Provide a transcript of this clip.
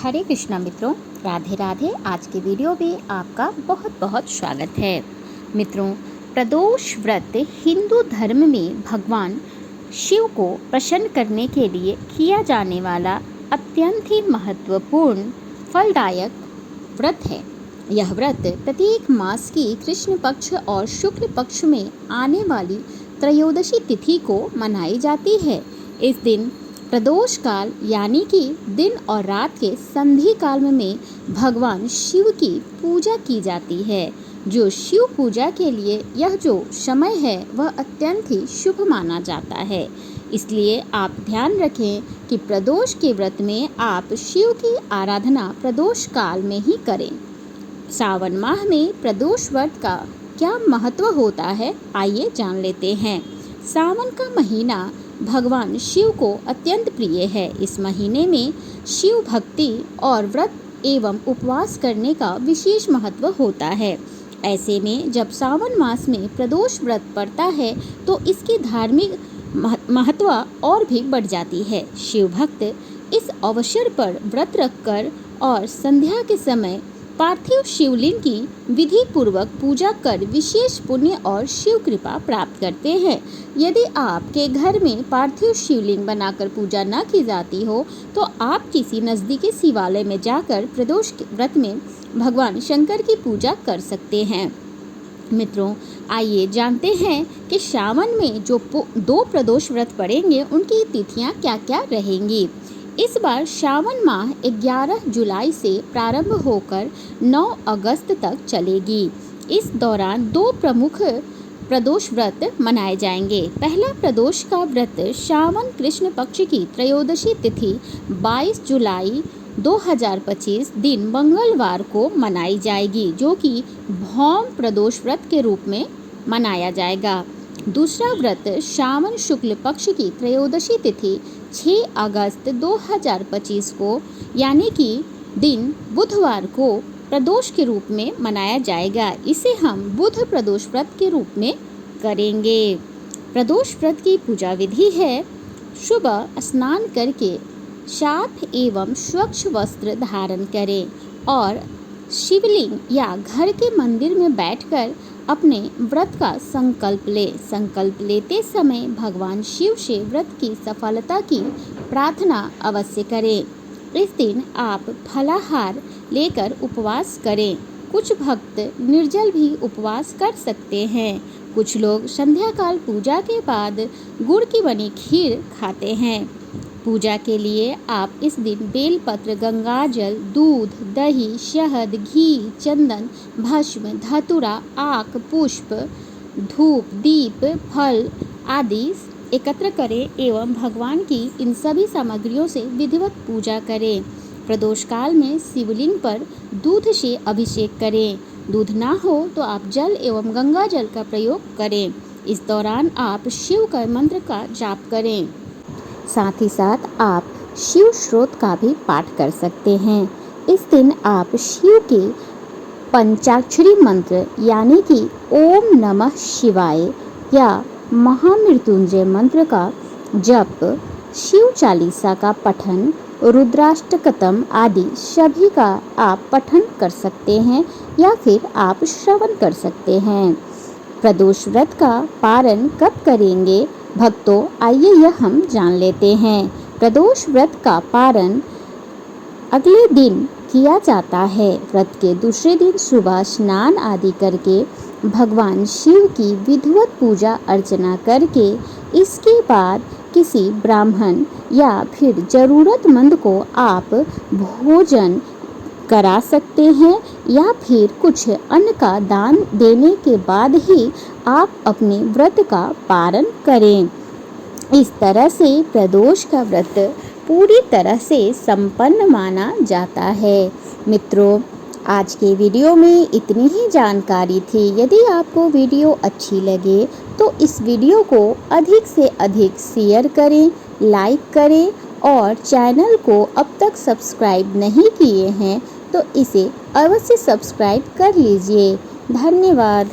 हरे कृष्णा मित्रों, राधे राधे। आज के वीडियो में आपका बहुत बहुत स्वागत है। मित्रों, प्रदोष व्रत हिंदू धर्म में भगवान शिव को प्रसन्न करने के लिए किया जाने वाला अत्यंत ही महत्वपूर्ण फलदायक व्रत है। यह व्रत प्रत्येक मास की कृष्ण पक्ष और शुक्ल पक्ष में आने वाली त्रयोदशी तिथि को मनाई जाती है। इस दिन प्रदोष काल यानी कि दिन और रात के संधि काल में भगवान शिव की पूजा की जाती है। जो शिव पूजा के लिए यह जो समय है वह अत्यंत ही शुभ माना जाता है। इसलिए आप ध्यान रखें कि प्रदोष के व्रत में आप शिव की आराधना प्रदोष काल में ही करें। सावन माह में प्रदोष व्रत का क्या महत्व होता है, आइए जान लेते हैं। सावन का महीना भगवान शिव को अत्यंत प्रिय है। इस महीने में शिव भक्ति और व्रत एवं उपवास करने का विशेष महत्व होता है। ऐसे में जब सावन मास में प्रदोष व्रत पड़ता है तो इसकी धार्मिक महत्व और भी बढ़ जाती है। शिव भक्त इस अवसर पर व्रत रखकर और संध्या के समय पार्थिव शिवलिंग की विधि पूर्वक पूजा कर विशेष पुण्य और शिव कृपा प्राप्त करते हैं। यदि आपके घर में पार्थिव शिवलिंग बनाकर पूजा न की जाती हो तो आप किसी नज़दीकी शिवालय में जाकर प्रदोष व्रत में भगवान शंकर की पूजा कर सकते हैं। मित्रों, आइए जानते हैं कि सावन में जो 2 प्रदोष व्रत पड़ेंगे उनकी तिथियां क्या क्या रहेंगी। इस बार सावन माह 11 जुलाई से प्रारंभ होकर 9 अगस्त तक चलेगी। इस दौरान 2 प्रमुख प्रदोष व्रत मनाए जाएंगे। पहला प्रदोष का व्रत सावन कृष्ण पक्ष की त्रयोदशी तिथि 22 जुलाई 2025 दिन मंगलवार को मनाई जाएगी, जो कि भौम प्रदोष व्रत के रूप में मनाया जाएगा। दूसरा व्रत सावन शुक्ल पक्ष की त्रयोदशी तिथि 6 अगस्त 2025 को यानी कि दिन बुधवार को प्रदोष के रूप में मनाया जाएगा। इसे हम बुध प्रदोष व्रत के रूप में करेंगे। प्रदोष व्रत की पूजा विधि है: सुबह स्नान करके साफ एवं स्वच्छ वस्त्र धारण करें और शिवलिंग या घर के मंदिर में बैठकर अपने व्रत का संकल्प लें। संकल्प लेते समय भगवान शिव से व्रत की सफलता की प्रार्थना अवश्य करें। इस दिन आप फलाहार लेकर उपवास करें। कुछ भक्त निर्जल भी उपवास कर सकते हैं। कुछ लोग संध्या काल पूजा के बाद गुड़ की बनी खीर खाते हैं। पूजा के लिए आप इस दिन बेलपत्र, गंगाजल, दूध, दही, शहद, घी, चंदन, भस्म, धतूरा, आक, पुष्प, धूप, दीप, फल आदि एकत्र करें एवं भगवान की इन सभी सामग्रियों से विधिवत पूजा करें। प्रदोष काल में शिवलिंग पर दूध से अभिषेक करें। दूध ना हो तो आप जल एवं गंगा जल का प्रयोग करें। इस दौरान आप शिव का मंत्र का जाप करें। साथ ही साथ आप शिव श्रोत का भी पाठ कर सकते हैं। इस दिन आप शिव के पंचाक्षरी मंत्र यानी कि ओम नमः शिवाय या महामृत्युंजय मंत्र का जप, शिव चालीसा का पठन, रुद्राष्टकतम आदि सभी का आप पठन कर सकते हैं या फिर आप श्रवण कर सकते हैं। प्रदोष व्रत का पारण कब करेंगे भक्तों, आइए यह हम जान लेते हैं। प्रदोष व्रत का पारण अगले दिन किया जाता है। व्रत के दूसरे दिन सुबह स्नान आदि करके भगवान शिव की विधिवत पूजा अर्चना करके इसके बाद किसी ब्राह्मण या फिर ज़रूरतमंद को आप भोजन करा सकते हैं या फिर कुछ अन्न का दान देने के बाद ही आप अपने व्रत का पारण करें। इस तरह से प्रदोष का व्रत पूरी तरह से संपन्न माना जाता है। मित्रों, आज के वीडियो में इतनी ही जानकारी थी। यदि आपको वीडियो अच्छी लगे तो इस वीडियो को अधिक से अधिक शेयर करें, लाइक करें और चैनल को अब तक सब्सक्राइब नहीं किए हैं तो इसे अवश्य सब्सक्राइब कर लीजिए। धन्यवाद।